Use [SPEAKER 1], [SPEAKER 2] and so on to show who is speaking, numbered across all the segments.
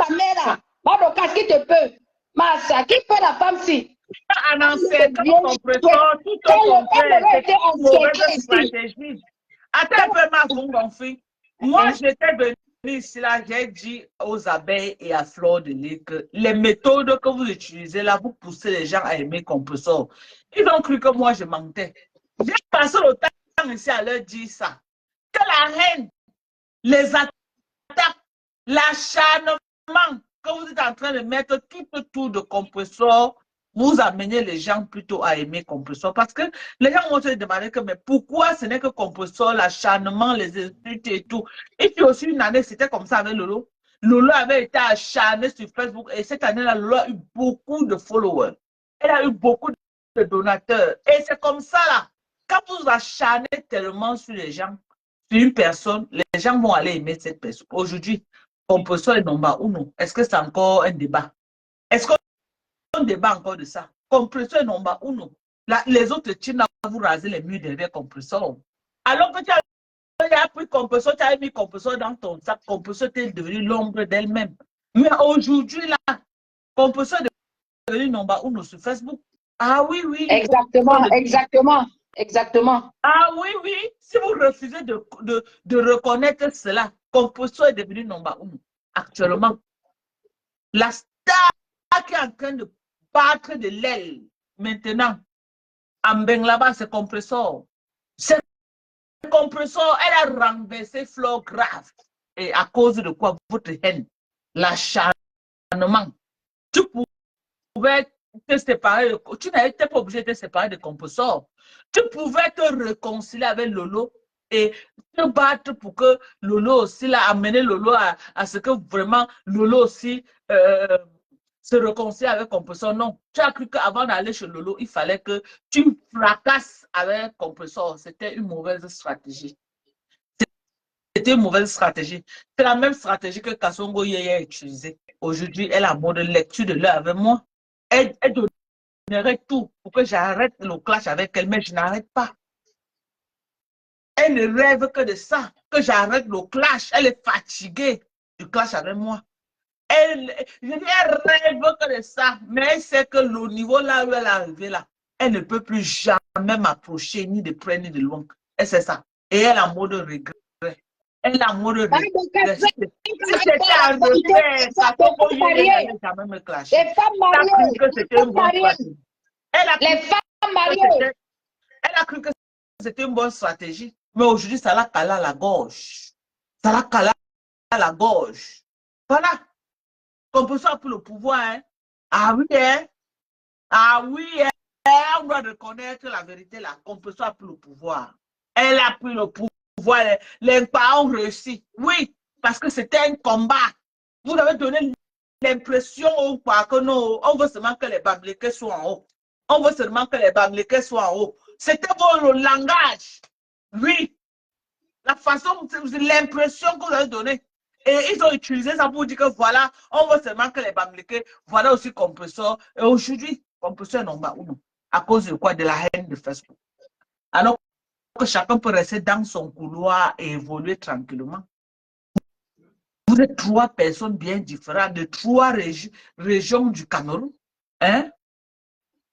[SPEAKER 1] ta mère là. Madokas, qui te peut? Massa, qui peut la femme si?
[SPEAKER 2] En encerclant compresseur, tout au contraire, c'est une mauvaise stratégie. Attends un peu, ma fille. Moi, j'étais venue ici, là, j'ai dit aux abeilles et à Fleur de Lys que les méthodes que vous utilisez là, vous poussez les gens à aimer compresseur. Ils ont cru que moi, je mentais. J'ai passé le temps ici à leur dire ça. Que la haine, les attaques, l'acharnement que vous êtes en train de mettre tout autour de compresseur, vous amenez les gens plutôt à aimer compresseur. Parce que les gens vont se demander que, mais pourquoi ce n'est que compresseur, l'acharnement, les insultes et tout. Et puis aussi une année, c'était comme ça avec Lolo. Lolo avait été acharné sur Facebook et cette année-là, Lolo a eu beaucoup de followers. Elle a eu beaucoup de donateurs. Et c'est comme ça là. Quand vous acharnez tellement sur les gens, sur une personne, les gens vont aller aimer cette personne. Aujourd'hui, compresseur et number uno, est-ce que c'est encore un débat? Est-ce qu'on débat encore de ça? Compresseur et number uno. Les autres tiennent à vous raser les murs derrière compresseur. Alors que tu as pris compresseur, tu as mis compresseur dans ton sac, compresseur est devenu l'ombre d'elle-même. Mais aujourd'hui, là, compresseur est devenu number uno sur Facebook. Ah oui, oui.
[SPEAKER 1] Exactement, exactement, exactement.
[SPEAKER 2] Ah oui, oui. Si vous refusez de reconnaître cela, compresseur est devenu number uno. Actuellement, la star qui est en train de battre de l'aile maintenant, en Benglaba, c'est compresseur. C'est compresseur, elle a renversé Fleur grave. Et à cause de quoi? Votre haine, l'acharnement. Tu pouvais te séparer, tu n'étais pas obligé de te séparer de compresseur. Tu pouvais te réconcilier avec Lolo et te battre pour que Lolo aussi, là, amener Lolo à ce que vraiment Lolo aussi se réconcilie avec compresseur. Non, tu as cru qu'avant d'aller chez Lolo, il fallait que tu fracasses avec compresseur. C'était une mauvaise stratégie. C'était une mauvaise stratégie. C'est la même stratégie que Kassongo Yeye a utilisée. Aujourd'hui, elle a un mode de lecture de l'heure avec moi. Elle donnerait tout pour que j'arrête le clash avec elle, mais je n'arrête pas. Elle ne rêve que de ça, que j'arrête le clash. Elle est fatiguée du clash avec moi. Elle rêve que de ça, mais elle sait que le niveau là où elle est arrivée là, elle ne peut plus jamais m'approcher ni de près ni de loin. Et c'est ça. Et elle a un mode de regret. Elle a un mode de regret. Si c'était à refaire, ça ne jamais me clasher.
[SPEAKER 1] Les femmes mariées,
[SPEAKER 2] c'était une bonne stratégie.
[SPEAKER 1] Les femmes mariées.
[SPEAKER 2] Elle a cru que c'était une bonne stratégie. Mais aujourd'hui, ça l'a calé à la gorge. Ça l'a calé à la gorge. Voilà. Compresseur a pris le pouvoir. Hein. Ah oui, hein. Ah oui, hein. On doit reconnaître la vérité. La compresseur a pris le pouvoir. Elle a pris le pouvoir. Les parents ont réussi. Oui, parce que c'était un combat. Vous avez donné l'impression que non, on veut seulement que les Bamileke soient en haut. On veut seulement que les Bamileke soient en haut. C'était le langage. Oui. La façon, l'impression que vous avez donnée. Et ils ont utilisé ça pour dire que voilà, on veut seulement que les Bamileke, voilà aussi compresseur. Et aujourd'hui, compresseur number uno. À cause de quoi? De la haine de Facebook. Alors que chacun peut rester dans son couloir et évoluer tranquillement. Vous êtes 3 personnes bien différentes de 3 régions du Cameroun. Hein?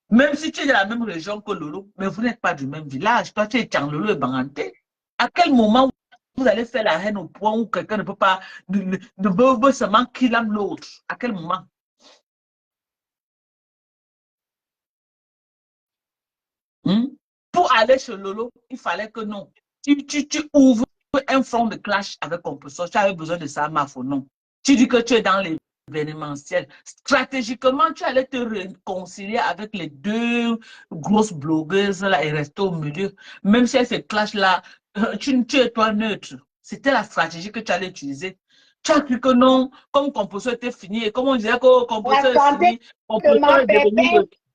[SPEAKER 2] Même si tu es de la même région que Lolo, mais vous n'êtes pas du même village. Toi, tu es Tchanglolo et Banganté. À quel moment vous allez faire la haine au point où quelqu'un ne peut pas, ne veut seulement qu'il aime l'autre? À quel moment? Pour aller chez Lolo, il fallait que non. Tu ouvres un front de clash avec compresseur. Tu avais besoin de ça, Mafo, non. Tu dis que tu es dans l'événementiel. Stratégiquement, tu allais te réconcilier avec les 2 grosses blogueuses là et rester au milieu. Même si elles se clashent là, tu es toi neutre. C'était la stratégie que tu allais utiliser. Tu as cru que non, comme compresseur était fini, et comme on disait que compresseur est fini, compresseur est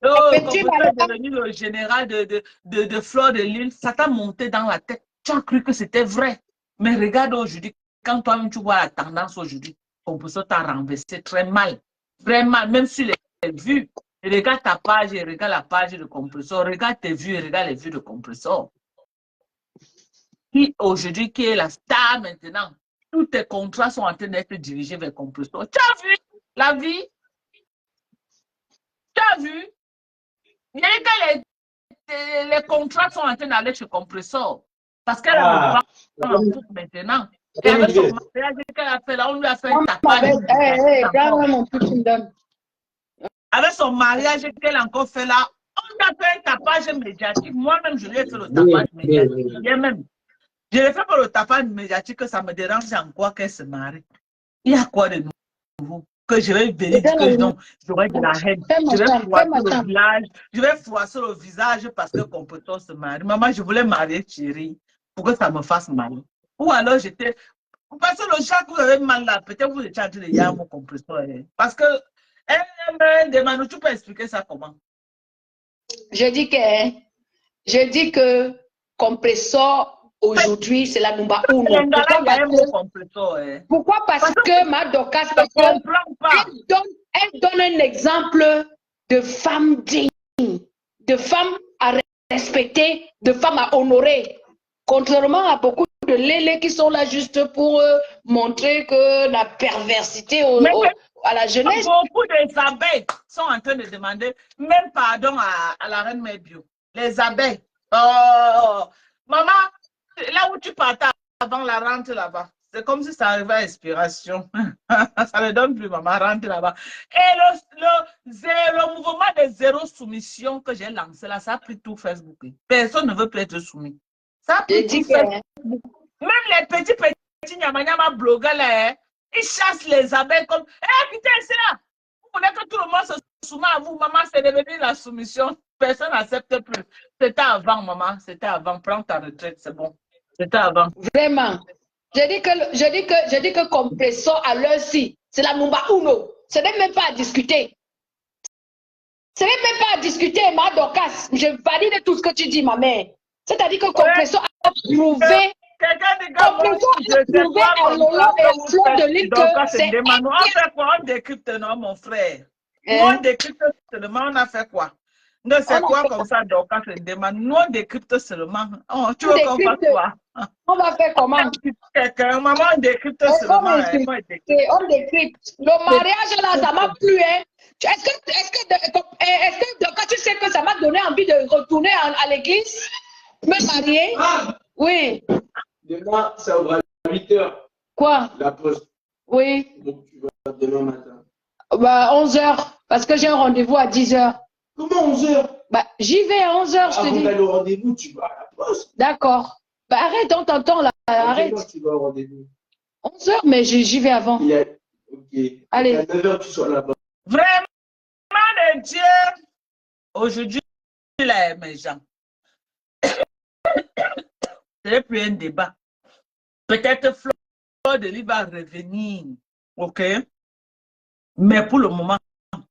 [SPEAKER 2] devenu le général de Fleur de Lys, ça t'a monté dans la tête. Tu as cru que c'était vrai. Mais regarde aujourd'hui, quand toi-même tu vois la tendance aujourd'hui, compresseur t'a renversé très mal. Très mal, même sur les vues. Regarde ta page et regarde la page de compresseur. Regarde tes vues et regarde les vues de compresseur. Qui aujourd'hui, qui est la star maintenant, tous tes contrats sont en train d'être dirigés vers compresseur. Tu as vu? La vie, tu as vu, il y a que les contrats sont en train d'aller chez Compressor. Parce qu'elle a le vent en poupe maintenant. Et avec son mariage qu'elle a fait là, on lui a fait un tapage.
[SPEAKER 1] Mon truc, tu me donnes.
[SPEAKER 2] Avec son mariage qu'elle a encore fait là, on a fait un tapage médiatique. Moi-même, je lui ai fait le tapage médiatique. Moi-même. Je l'ai fait pour le tapage médiatique que ça me dérange en quoi qu'elle se marie. Il y a quoi de nouveau? Que je vais venir dire que non, j'aurai de la haine. Je vais froisser le village. Je vais froisser le visage parce que Compressor se marie. Maman, je voulais marier chérie pour que ça me fasse mal. Ou alors j'étais. Parce que le chat que vous avez mal là, peut-être vous étiez en train de dire mon Compressor. Parce que elle me demande, tu peux expliquer ça comment?
[SPEAKER 1] Je dis que Compressor aujourd'hui, c'est la number uno. Pourquoi? Parce que ma Dorcas, elle donne un exemple de femme digne, de femme à respecter, de femme à honorer. Contrairement à beaucoup de lélés qui sont là juste pour montrer que la perversité à la jeunesse.
[SPEAKER 2] Beaucoup des abeilles sont en train de demander même pardon à la reine Mébio. Les abeilles. Oh, maman, là où tu partais avant la rente là-bas, c'est comme si ça arrivait à expiration. Ça ne donne plus, maman, rentre là-bas. Et le mouvement de zéro soumission que j'ai lancé là, ça a pris tout Facebook. Personne ne veut plus être soumis. Ça a pris tout Facebook. Même les petits nyama blogueurs là, ils chassent les abeilles comme putain, c'est là. Vous voulez que tout le monde se soumette à vous, maman, c'est devenu la soumission. Personne n'accepte plus. C'était avant, maman, c'était avant. Prends ta retraite, c'est bon. C'était avant.
[SPEAKER 1] Vraiment. Je dis que Compressor à l'heure-ci, c'est la number uno. Ce n'est même pas à discuter. Ce n'est même pas à discuter, ma Dorcas. Je valide tout ce que tu dis, ma mère. C'est-à-dire que Compressor a prouvé. Compressor a prouvé à Lolo et à Flo de l'île que c'est.
[SPEAKER 2] On fait quoi? On décrypte, non, mon frère. On décrypte seulement, on a fait quoi? Non, c'est quoi comme ça, Dorcas se demande? Nous, on décrypte seulement. Oh, tu veux qu'on fasse quoi?
[SPEAKER 1] On va faire comment?
[SPEAKER 2] Maman, on décrypte seulement.
[SPEAKER 1] On décrypte. Le mariage, là, ça m'a plu. Hein? Est-ce que quand tu sais que ça m'a donné envie de retourner à l'église, me marier? Oui.
[SPEAKER 3] Demain, ça ouvre à 8 h.
[SPEAKER 1] Quoi?
[SPEAKER 3] La poste.
[SPEAKER 1] Oui.
[SPEAKER 3] Donc, tu vas demain matin.
[SPEAKER 1] Bah, 11 h. Parce que j'ai un rendez-vous à 10 h.
[SPEAKER 3] Comment 11 h?
[SPEAKER 1] Bah, j'y vais à 11 h, je te dis.
[SPEAKER 3] Avant d'aller au rendez-vous, tu vas à la poste.
[SPEAKER 1] D'accord. Bah, arrête, on t'entend là. Arrête.
[SPEAKER 3] Quand tu vas au rendez-vous?
[SPEAKER 1] 11 h, mais j'y vais avant.
[SPEAKER 3] Ok.
[SPEAKER 1] Allez.
[SPEAKER 3] À 9 h, tu sois là-bas.
[SPEAKER 2] Vraiment, de Dieu. Aujourd'hui, là, mes gens. Ce n'est plus un débat. Peut-être Fleur de Lis va revenir. OK? Mais pour le moment,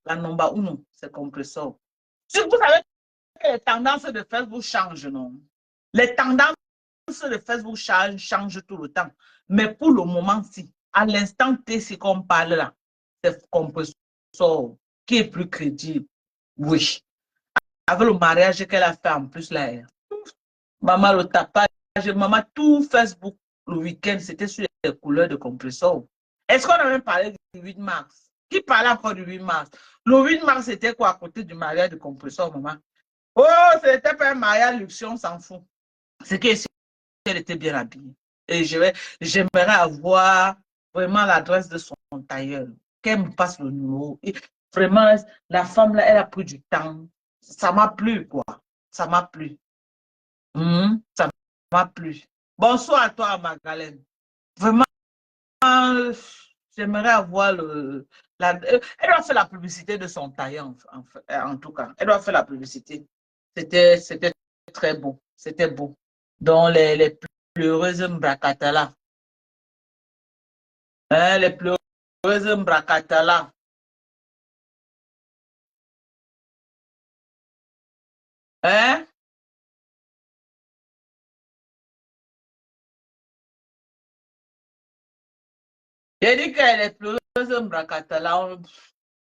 [SPEAKER 2] la number uno, c'est Compressor. Si vous savez que les tendances de Facebook changent, non? Les tendances de Facebook changent tout le temps. Mais pour le moment, si, à l'instant T, si qu'on parle là, c'est Compressor qui est plus crédible. Oui. Avec le mariage qu'elle a fait en plus là. Maman, le tapage, maman, tout Facebook le week-end, c'était sur les couleurs de Compressor. Est-ce qu'on a même parlé du 8 mars? Qui parlait encore du 8 mars? Le 8 mars, c'était quoi à côté du mariage de Compressor, maman? Oh, c'était pas un mariage luxe, on s'en fout. C'est qu'elle était bien habillée. Et j'aimerais avoir vraiment l'adresse de son tailleur. Qu'elle me passe le numéro. Et vraiment, la femme là, elle a pris du temps. Ça m'a plu, quoi. Ça m'a plu. Ça m'a plu. Bonsoir à toi, Magdalene. Vraiment, j'aimerais avoir elle doit faire la publicité de son tailleur, en tout cas. Elle doit faire la publicité. C'était très beau. C'était beau. Donc, les pleureuses Mbrakatala. Hein, les pleureuses Mbrakatala. Hein? J'ai dit que les pleureuses Mbrakatala ont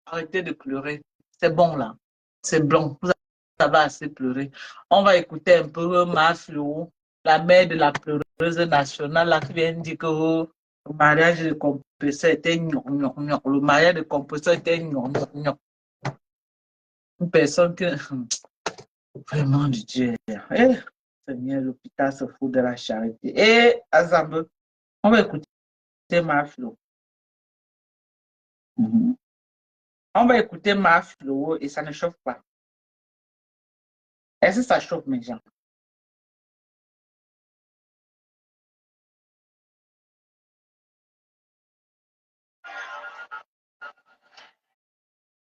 [SPEAKER 2] arrêté de pleurer. C'est bon, là. C'est bon. Vous avez assez pleuré. On va écouter un peu Maflo, la mère de la pleureuse nationale, là, qui vient dire que Le mariage de compresseur était gnon, gnon, gnon. Le mariage de compresseur était gnon, gnon, gnon. Une personne que... Vraiment, du Dieu. Eh, Seigneur, l'hôpital se fout de la charité. Et Azambe, on va écouter Maflo. On va écouter Maflo et ça ne chauffe pas. Est-ce que ça chauffe, mes gens?